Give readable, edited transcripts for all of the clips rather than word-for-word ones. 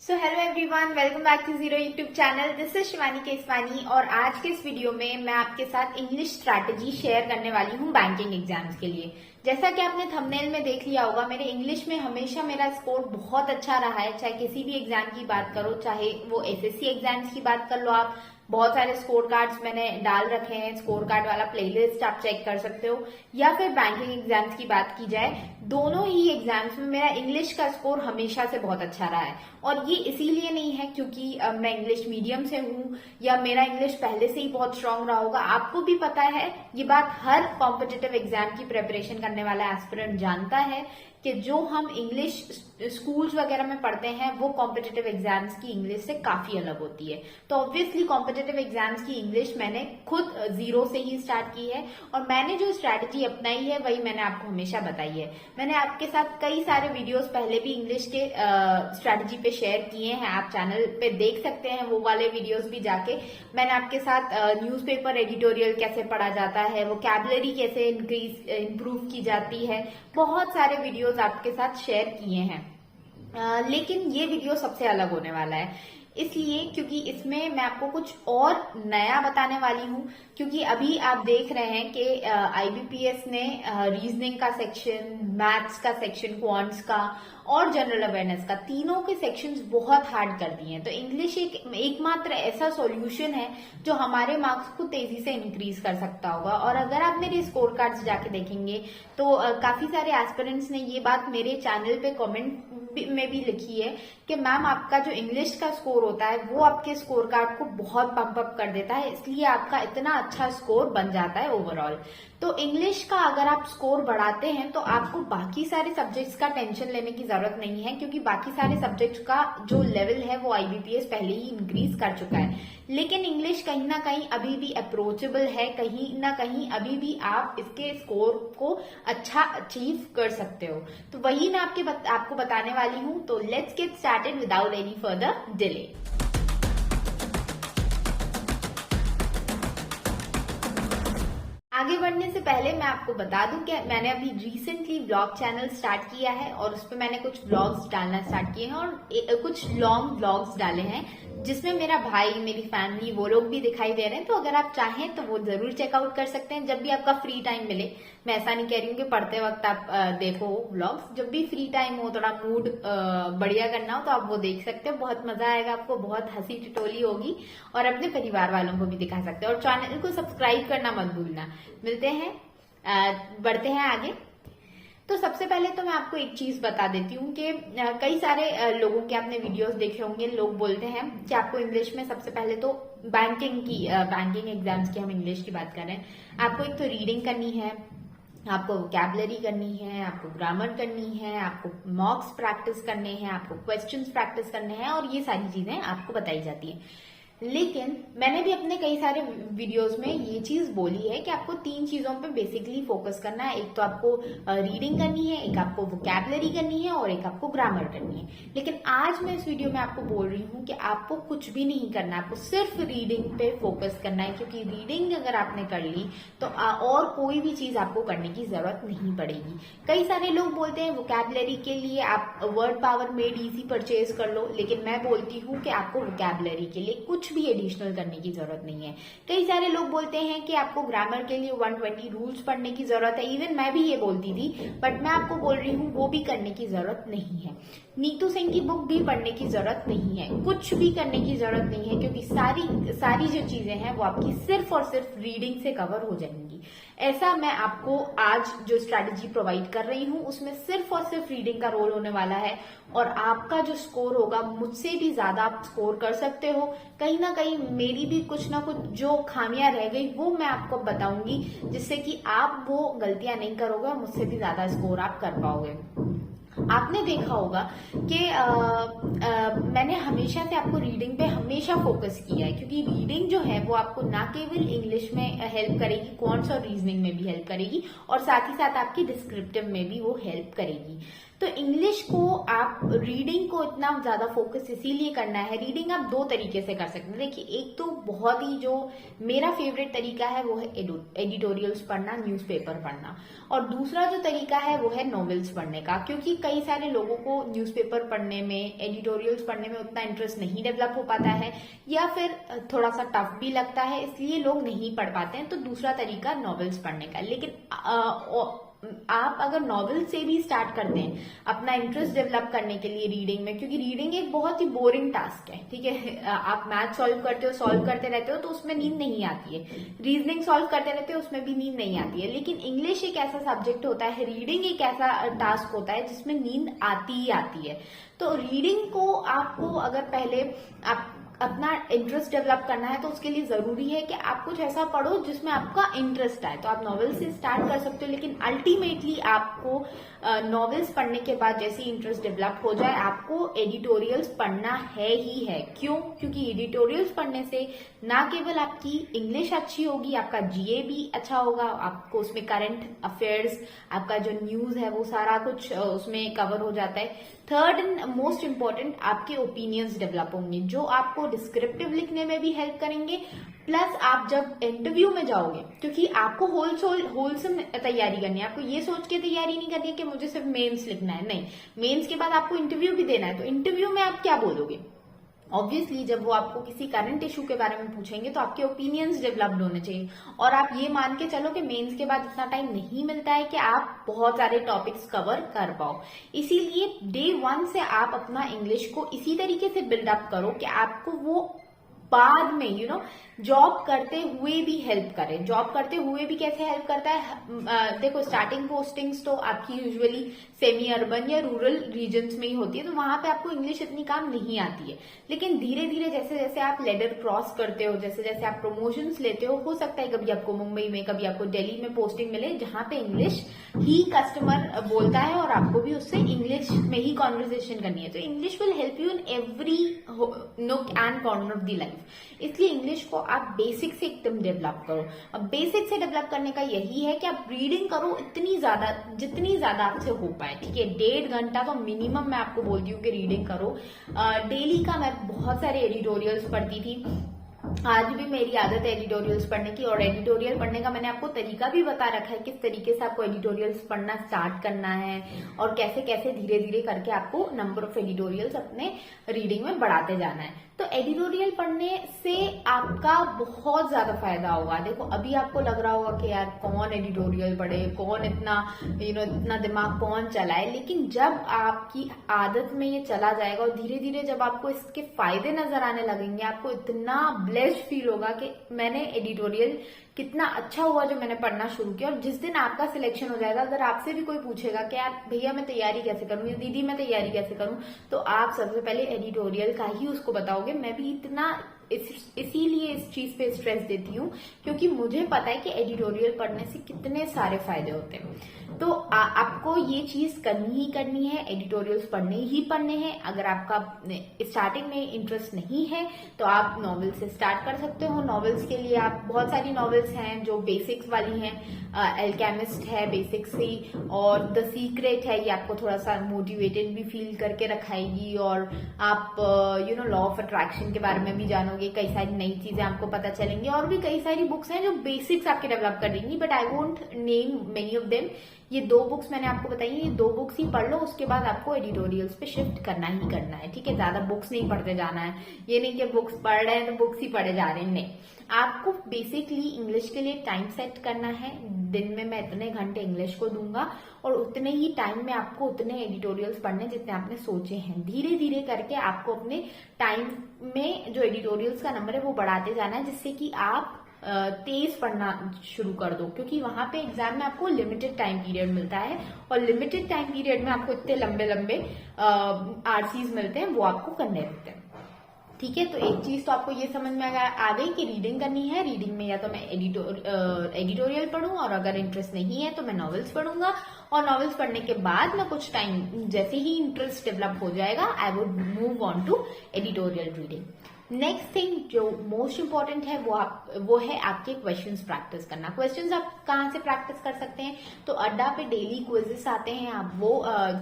So hello everyone, welcome back to zero YouTube channel. This is Shivani Keswani और आज के इस वीडियो में मैं आपके साथ इंग्लिश स्ट्रैटेजी शेयर करने वाली हूँ बैंकिंग एग्जाम्स के लिए। जैसा कि आपने थंबनेल में देख लिया होगा, मेरे इंग्लिश में हमेशा मेरा स्कोर बहुत अच्छा रहा है। चाहे किसी भी एग्जाम की बात करो, चाहे वो एसएससी एग्जाम्स की बात कर लो, आप बहुत सारे स्कोर कार्ड्स मैंने डाल रखे हैं। स्कोर कार्ड वाला प्लेलिस्ट आप चेक कर सकते हो, या फिर बैंकिंग एग्जाम्स की बात की जाए, दोनों ही एग्जाम्स में मेरा इंग्लिश का स्कोर हमेशा से बहुत अच्छा रहा है। और ये इसीलिए नहीं है क्योंकि मैं इंग्लिश मीडियम से हूँ या मेरा इंग्लिश पहले से ही बहुत स्ट्रांग रहा होगा। आपको भी पता है, ये बात हर कॉम्पिटिटिव एग्जाम की प्रिपरेशन करने वाला एस्पिरेंट जानता है कि जो हम इंग्लिश स्कूल्स वगैरह में पढ़ते हैं वो कॉम्पिटिटिव एग्जाम्स की इंग्लिश से काफी अलग होती है। तो ऑब्वियसली कॉम्पिटिटिव एग्जाम्स की इंग्लिश मैंने खुद जीरो से ही स्टार्ट की है और मैंने जो स्ट्रैटेजी अपनाई है वही मैंने आपको हमेशा बताई है। मैंने आपके साथ कई सारे वीडियोस पहले भी इंग्लिश के स्ट्रैटेजी पे शेयर किए हैं, आप चैनल पे देख सकते हैं वो वाले वीडियोस भी जाके। मैंने आपके साथ न्यूज़पेपर एडिटोरियल कैसे पढ़ा जाता है, वोकैबुलरी कैसे इंप्रूव की जाती है, बहुत सारे वीडियोस आपके साथ शेयर किए हैं। लेकिन ये वीडियो सबसे अलग होने वाला है, इसलिए क्योंकि इसमें मैं आपको कुछ और नया बताने वाली हूँ। क्योंकि अभी आप देख रहे हैं कि आईबीपीएस ने रीजनिंग का सेक्शन, मैथ्स का सेक्शन, क्वांट्स का और जनरल अवेयरनेस का, तीनों के सेक्शंस बहुत हार्ड कर दिए हैं। तो इंग्लिश एकमात्र ऐसा सॉल्यूशन है जो हमारे मार्क्स को तेजी से इंक्रीज कर सकता होगा। और अगर आप मेरे स्कोर कार्ड्स जाके देखेंगे तो काफी सारे एस्पिरेंट्स ने ये बात मेरे चैनल पे कमेंट में भी लिखी है कि मैम आपका जो इंग्लिश का स्कोर होता है वो आपके स्कोर कार्ड को बहुत पंप अप कर देता है, इसलिए आपका इतना अच्छा स्कोर बन जाता है ओवरऑल। तो इंग्लिश का अगर आप स्कोर बढ़ाते हैं तो आपको बाकी सारे सब्जेक्ट्स का टेंशन लेने की जरूरत नहीं है, क्योंकि बाकी सारे सब्जेक्ट्स का जो लेवल है वो आईबीपीएस पहले ही इंक्रीज कर चुका है। लेकिन इंग्लिश कहीं ना कहीं अभी भी अप्रोचेबल है, कहीं ना कहीं अभी भी आप इसके स्कोर को अच्छा अचीव कर सकते हो। तो वही मैं आपको बताने वाली हूँ। तो let's get started without any further delay. आगे बढ़ने से पहले मैं आपको बता दूं कि मैंने अभी रिसेंटली व्लॉग चैनल स्टार्ट किया है और उस पर मैंने कुछ व्लॉग्स डालना स्टार्ट किए हैं और कुछ लॉन्ग व्लॉग्स डाले हैं जिसमें मेरा भाई, मेरी फैमिली, वो लोग भी दिखाई दे रहे हैं। तो अगर आप चाहें तो वो जरूर चेकआउट कर सकते हैं जब भी आपका फ्री टाइम मिले। मैं ऐसा नहीं कह रही हूँ कि पढ़ते वक्त आप देखो व्लॉग्स, जब भी फ्री टाइम हो, थोड़ा मूड बढ़िया करना हो तो आप वो देख सकते हो। बहुत मजा आएगा आपको, बहुत हंसी टिटोली होगी और अपने परिवार वालों को भी दिखा सकते हो। और चैनल को सब्सक्राइब करना मत भूलना। मिलते हैं, बढ़ते हैं आगे। तो सबसे पहले तो मैं आपको एक चीज बता देती हूँ कि कई सारे लोगों के आपने वीडियोस देखे होंगे, लोग बोलते हैं कि आपको इंग्लिश में सबसे पहले तो बैंकिंग एग्जाम्स की हम इंग्लिश की बात कर रहे हैं, आपको एक तो रीडिंग करनी है, आपको वोकैबुलरी करनी है, आपको ग्रामर करनी है, आपको मॉक्स प्रैक्टिस करने हैं, आपको क्वेश्चंस प्रैक्टिस करने हैं और ये सारी चीजें आपको बताई जाती है। लेकिन मैंने भी अपने कई सारे वीडियोस में ये चीज बोली है कि आपको तीन चीजों पे बेसिकली फोकस करना है। एक तो आपको रीडिंग करनी है, एक आपको वोकैबुलरी करनी है और एक आपको ग्रामर करनी है। लेकिन आज मैं इस वीडियो में आपको बोल रही हूँ कि आपको कुछ भी नहीं करना, आपको सिर्फ रीडिंग पे फोकस करना है, क्योंकि रीडिंग अगर आपने कर ली तो और कोई भी चीज आपको करने की जरूरत नहीं पड़ेगी। कई सारे लोग बोलते हैं वोकैबुलरी के लिए आप word power made easy purchase कर लो, लेकिन मैं बोलती हूँ कि आपको वोकैबुलरी के लिए कुछ भी एडिशनल करने की जरूरत नहीं है। कई सारे लोग बोलते हैं कि आपको ग्रामर के लिए 120 रूल्स पढ़ने की जरूरत है। इवन मैं भी ये बोलती थी, बट मैं आपको बोल रही हूँ वो भी करने की जरूरत नहीं है। नीतू सिंह की बुक भी पढ़ने की जरूरत नहीं है, कुछ भी करने की जरूरत नहीं है, क्योंकि सारी जो चीजें हैं वो आपकी सिर्फ और सिर्फ रीडिंग से कवर हो जाएंगी। ऐसा मैं आपको आज जो स्ट्रैटेजी प्रोवाइड कर रही हूँ उसमें सिर्फ और सिर्फ रीडिंग का रोल होने वाला है और आपका जो स्कोर होगा मुझसे भी ज्यादा आप स्कोर कर सकते हो। कहीं ना कहीं मेरी भी कुछ ना कुछ जो खामियां रह गई वो मैं आपको बताऊंगी, जिससे कि आप वो गलतियां नहीं करोगे और मुझसे भी ज्यादा स्कोर आप कर पाओगे। आपने देखा होगा कि मैंने हमेशा से आपको रीडिंग पे हमेशा फोकस किया है, क्योंकि रीडिंग जो है वो आपको ना केवल इंग्लिश में हेल्प करेगी, क्वांट्स और रीजनिंग में भी हेल्प करेगी और साथ ही साथ आपकी डिस्क्रिप्टिव में भी वो हेल्प करेगी। तो इंग्लिश को आप रीडिंग को इतना ज्यादा फोकस इसीलिए करना है। रीडिंग आप दो तरीके से कर सकते हैं। देखिए, एक तो बहुत ही जो मेरा फेवरेट तरीका है वो है एडिटोरियल्स पढ़ना, न्यूज़पेपर पढ़ना, और दूसरा जो तरीका है वो है नॉवेल्स पढ़ने का। क्योंकि कई सारे लोगों को न्यूज़पेपर पढ़ने में, एडिटोरियल्स पढ़ने में उतना इंटरेस्ट नहीं डेवलप हो पाता है, या फिर थोड़ा सा टफ भी लगता है, इसलिए लोग नहीं पढ़ पाते हैं। तो दूसरा तरीका नॉवेल्स पढ़ने का। लेकिन आप अगर नॉवेल से भी स्टार्ट करते हैं अपना इंटरेस्ट डेवलप करने के लिए रीडिंग में, क्योंकि रीडिंग एक बहुत ही बोरिंग टास्क है, ठीक है। आप मैथ सॉल्व करते रहते हो तो उसमें नींद नहीं आती है, रीजनिंग सॉल्व करते रहते हो उसमें भी नींद नहीं आती है। लेकिन इंग्लिश एक ऐसा सब्जेक्ट होता है, रीडिंग एक ऐसा टास्क होता है जिसमें नींद आती ही आती है। तो रीडिंग को आपको अगर पहले आप अपना इंटरेस्ट डेवलप करना है तो उसके लिए जरूरी है कि आप कुछ ऐसा पढ़ो जिसमें आपका इंटरेस्ट आए। तो आप नॉवेल से स्टार्ट कर सकते हो, लेकिन अल्टीमेटली आपको नॉवेल्स पढ़ने के बाद जैसे इंटरेस्ट डेवलप हो जाए, आपको एडिटोरियल्स पढ़ना है ही है। क्यों? क्योंकि एडिटोरियल्स पढ़ने से ना केवल आपकी इंग्लिश अच्छी होगी, आपका जीए भी अच्छा होगा, आपको उसमें करंट अफेयर्स, आपका जो न्यूज है वो सारा कुछ उसमें कवर हो जाता है। थर्ड एंड मोस्ट इम्पोर्टेंट, आपके ओपिनियंस डेवलप होंगे जो आपको डिस्क्रिप्टिव लिखने में भी हेल्प करेंगे। प्लस आप जब इंटरव्यू में जाओगे, क्योंकि आपको होलसम तैयारी करनी है, आपको ये सोच के तैयारी नहीं करनी है कि मुझे सिर्फ मेंस लिखना है, नहीं, मेंस के बाद आपको इंटरव्यू भी देना है। तो इंटरव्यू में आप क्या बोलोगे? ऑब्वियसली जब वो आपको किसी करंट इशू के बारे में पूछेंगे तो आपके ओपिनियंस डेवलप्ड होने चाहिए। और आप ये मान के चलो कि मेंस के बाद इतना टाइम नहीं मिलता है कि आप बहुत सारे टॉपिक्स कवर कर पाओ। इसीलिए डे 1 से आप अपना इंग्लिश को इसी तरीके से बिल्डअप करो कि आपको वो बाद में जॉब करते हुए भी हेल्प करे। जॉब करते हुए भी कैसे हेल्प करता है? देखो, स्टार्टिंग पोस्टिंग्स तो आपकी यूजुअली सेमी अर्बन या रूरल रीजन्स में ही होती है, तो वहां पे आपको इंग्लिश इतनी काम नहीं आती है। लेकिन धीरे धीरे जैसे जैसे आप लेडर क्रॉस करते हो, जैसे जैसे आप प्रमोशंस लेते हो सकता है कभी आपको मुंबई में, कभी आपको दिल्ली में पोस्टिंग मिले जहां पे इंग्लिश ही कस्टमर बोलता है और आपको भी उससे इंग्लिश में ही कॉन्वर्सेशन करनी है। तो English will help you in every nook and corner of the life. इसलिए इंग्लिश को आप बेसिक से एकदम डेवलप करो। अब बेसिक से डेवलप करने का यही है कि आप रीडिंग करो इतनी ज्यादा, जितनी ज्यादा आपसे हो पाए, ठीक है। 1.5 घंटा तो मिनिमम मैं आपको बोलती हूँ कि रीडिंग करो। डेली का मैं बहुत सारे एडिटोरियल्स पढ़ती थी, आज भी मेरी आदत है एडिटोरियल्स पढ़ने की। और एडिटोरियल पढ़ने का मैंने आपको तरीका भी बता रखा है, किस तरीके से आपको एडिटोरियल्स पढ़ना स्टार्ट करना है और कैसे कैसे धीरे धीरे करके आपको नंबर ऑफ एडिटोरियल्स अपने रीडिंग में बढ़ाते जाना है। तो एडिटोरियल पढ़ने से आपका बहुत ज्यादा फायदा होगा। देखो, अभी आपको लग रहा होगा कि यार कौन एडिटोरियल पढ़े, कौन इतना इतना दिमाग कौन चलाए, लेकिन जब आपकी आदत में ये चला जाएगा और धीरे धीरे जब आपको इसके फायदे नजर आने लगेंगे, आपको इतना ब्लेस्ड फील होगा कि मैंने एडिटोरियल कितना अच्छा हुआ जो मैंने पढ़ना शुरू किया। और जिस दिन आपका सिलेक्शन हो जाएगा, अगर आपसे भी कोई पूछेगा कि यार भैया मैं तैयारी कैसे करूं या दीदी मैं तैयारी कैसे करूं, तो आप सबसे पहले एडिटोरियल का ही उसको बताओगे। मैं भी इतना इसीलिए इस चीज पे स्ट्रेस देती हूँ क्योंकि मुझे पता है कि एडिटोरियल पढ़ने से कितने सारे फायदे होते हैं। तो आपको ये चीज करनी ही करनी है, एडिटोरियल्स पढ़ने ही पढ़ने हैं। अगर आपका स्टार्टिंग में इंटरेस्ट नहीं है तो आप नॉवेल से स्टार्ट कर सकते हो। नॉवेल्स के लिए आप बहुत सारी नॉवेल्स हैं जो बेसिक्स वाली हैं। एल्केमिस्ट है बेसिक्स से, और द सीक्रेट है, ये आपको थोड़ा सा मोटिवेटेड भी फील करके रखाएगी और आप लॉ ऑफ अट्रैक्शन के बारे में भी जानोगे, कई सारी नई चीजें आपको पता चलेंगी। और भी कई सारी बुक्स हैं जो बेसिक्स आपके डेवलप कर देंगी, but I won't name many of them. ये 2 बुक्स मैंने आपको बताई, ये 2 बुक्स ही पढ़ लो, उसके बाद आपको एडिटोरियल्स पे शिफ्ट करना ही करना है, ठीक है। ज्यादा बुक्स नहीं पढ़ते जाना है, ये नहीं कि बुक्स पढ़ रहे हैं तो बुक्स ही पढ़े जा रहे हैं, नहीं। आपको बेसिकली इंग्लिश के लिए टाइम सेट करना है। दिन में मैं इतने घंटे इंग्लिश को दूंगा और उतने ही टाइम में आपको उतने एडिटोरियल्स पढ़ने जितने आपने सोचे हैं। धीरे धीरे करके आपको अपने टाइम में जो एडिटोरियल्स का नंबर है वो बढ़ाते जाना है, जिससे कि आप तेज पढ़ना शुरू कर दो। क्योंकि वहां पे एग्जाम में आपको लिमिटेड टाइम पीरियड मिलता है और लिमिटेड टाइम पीरियड में आपको इतने लंबे लंबे आरसीज मिलते हैं, वो आपको करने रहते हैं, ठीक है। तो एक चीज तो आपको ये समझ में आ गई कि रीडिंग करनी है। रीडिंग में या तो मैं एडिटोरियल पढ़ूं, और अगर इंटरेस्ट नहीं है तो मैं नॉवेल्स पढ़ूंगा। और नॉवेल्स पढ़ने के बाद मैं कुछ टाइम, जैसे ही इंटरेस्ट डेवलप हो जाएगा, I would move on to editorial reading. Next thing जो मोस्ट इंपॉर्टेंट है वो है आपके क्वेश्चंस प्रैक्टिस करना। क्वेश्चंस आप कहाँ से प्रैक्टिस कर सकते हैं? तो अड्डा पे डेली क्विजेस आते हैं, आप वो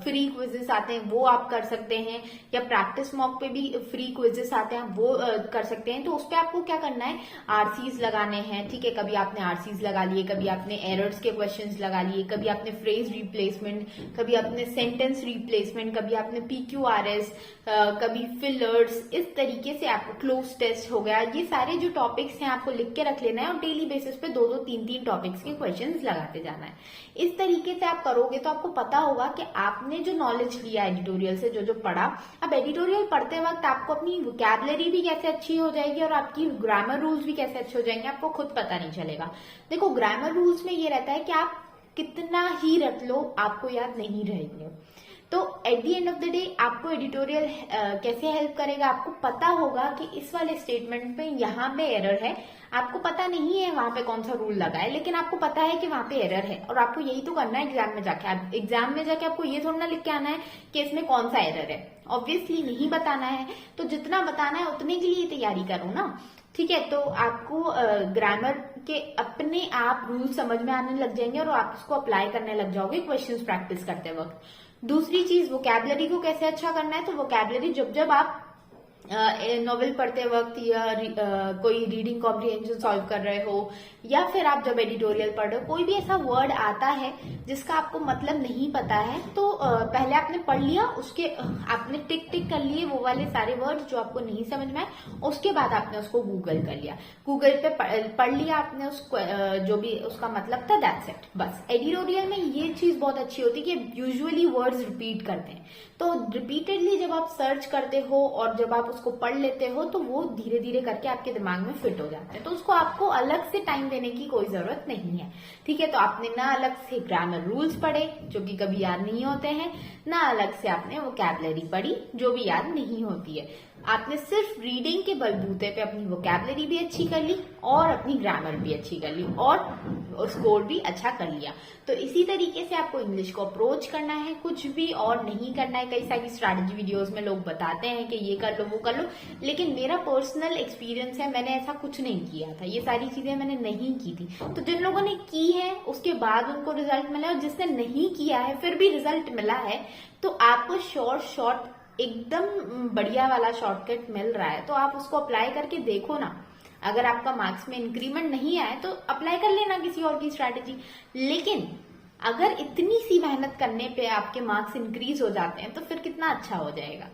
फ्री क्विजेस आते हैं वो आप कर सकते हैं, या प्रैक्टिस मॉक पे भी फ्री क्विजेस आते हैं आप वो कर सकते हैं। तो उस पर आपको क्या करना है, आरसीज लगाने हैं, ठीक है। कभी आपने आरसीज लगा लिए, कभी आपने एरर्स के क्वेश्चंस लगा लिए, कभी आपने फ्रेज रिप्लेसमेंट, कभी आपने सेंटेंस रिप्लेसमेंट, कभी आपने PQRS, कभी फिलर्स, इस तरीके से आपको क्लोज टेस्ट हो गया। ये सारे जो टॉपिक्स हैं आपको लिख के रख लेना है और डेली बेसिस पे 2-2, 3-3 टॉपिक्स के क्वेश्चंस लगाते जाना है। इस तरीके से आप करोगे तो आपको पता होगा कि आपने जो नॉलेज लिया एडिटोरियल से, जो जो पढ़ा, अब एडिटोरियल पढ़ते वक्त आपको अपनी वोकैबुलरी भी कैसे अच्छी हो जाएगी और आपकी ग्रामर रूल्स भी कैसे अच्छे हो जाएंगे, आपको खुद पता नहीं चलेगा। देखो, ग्रामर रूल्स में ये रहता है कि आप कितना ही रट लो आपको याद नहीं रहेंगे। तो at the end of the day आपको एडिटोरियल कैसे हेल्प करेगा, आपको पता होगा कि इस वाले स्टेटमेंट पे यहाँ पे एरर है, आपको पता नहीं है वहां पे कौन सा रूल लगा है, लेकिन आपको पता है कि वहां पे एरर है और आपको यही तो करना है एग्जाम में जाके। एग्जाम में जाके आपको ये थोड़ा ना लिख के आना है कि इसमें कौन सा एरर है, ऑब्वियसली नहीं बताना है। तो जितना बताना है उतने के लिए तैयारी करो ना, ठीक है। तो आपको ग्रामर के अपने आप रूल समझ में आने लग जाएंगे और आप उसको अप्लाई करने लग जाओगे क्वेश्चंस प्रैक्टिस करते वक्त। दूसरी चीज, वोकैबुलरी को कैसे अच्छा करना है, तो वोकैबुलरी जब आप नॉवेल पढ़ते वक्त या कोई रीडिंग कॉम्प्रिहेंशन सॉल्व कर रहे हो, या फिर आप जब एडिटोरियल पढ़ रहे हो, कोई भी ऐसा वर्ड आता है जिसका आपको मतलब नहीं पता है, तो पहले आपने पढ़ लिया, उसके आपने टिक टिक कर लिए वो वाले सारे वर्ड जो आपको नहीं समझ में आए, उसके बाद आपने उसको गूगल कर लिया, गूगल पे पढ़ लिया आपने उसको, जो भी उसका मतलब था, दैट्स इट, बस। एडिटोरियल में ये चीज बहुत अच्छी होती है कि यूजुअली वर्ड्स रिपीट करते हैं, तो रिपीटेडली जब आप सर्च करते हो और जब आप उसको पढ़ लेते हो तो वो धीरे धीरे करके आपके दिमाग में फिट हो जाते हैं, तो उसको आपको अलग से टाइम देने की कोई जरूरत नहीं है, ठीक है। तो आपने ना अलग से ग्रामर रूल्स पढ़े जो कि कभी याद नहीं होते हैं, ना अलग से आपने वोकैबुलरी पढ़ी जो भी याद नहीं होती है। आपने सिर्फ रीडिंग के बलबूते पे अपनी वोकैबुलरी भी अच्छी कर ली और अपनी ग्रामर भी अच्छी कर ली और स्कोर भी अच्छा कर लिया। तो इसी तरीके से आपको इंग्लिश को अप्रोच करना है, कुछ भी और नहीं करना है। कई सारी स्ट्रैटेजी वीडियोस में लोग बताते हैं कि ये कर लो वो कर लो, लेकिन मेरा पर्सनल एक्सपीरियंस है, मैंने ऐसा कुछ नहीं किया था, ये सारी चीजें मैंने नहीं की थी। तो जिन लोगों ने की है उसके बाद उनको रिजल्ट मिला, और जिसने नहीं किया है फिर भी रिजल्ट मिला है, तो आपको शॉर्ट एकदम बढ़िया वाला शॉर्टकट मिल रहा है, तो आप उसको अप्लाई करके देखो ना। अगर आपका मार्क्स में इंक्रीमेंट नहीं आए तो अप्लाई कर लेना किसी और की स्ट्रैटेजी, लेकिन अगर इतनी सी मेहनत करने पे आपके मार्क्स इंक्रीज हो जाते हैं तो फिर कितना अच्छा हो जाएगा।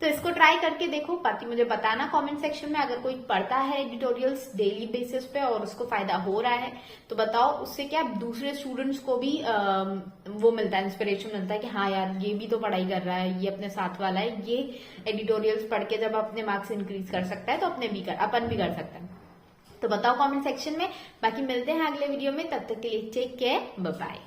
तो इसको ट्राई करके देखो, बाकी मुझे बताना कमेंट सेक्शन में। अगर कोई पढ़ता है एडिटोरियल्स डेली बेसिस पे और उसको फायदा हो रहा है तो बताओ, उससे क्या दूसरे स्टूडेंट्स को भी वो मिलता है, इंस्पिरेशन मिलता है कि हाँ यार ये भी तो पढ़ाई कर रहा है, ये अपने साथ वाला है, ये एडिटोरियल्स पढ़ के जब अपने मार्क्स इंक्रीज कर सकता है तो अपन भी कर सकता है। तो बताओ कमेंट सेक्शन में। बाकी मिलते हैं अगले वीडियो में, तब तक के लिए टेक केयर, बाय बाय।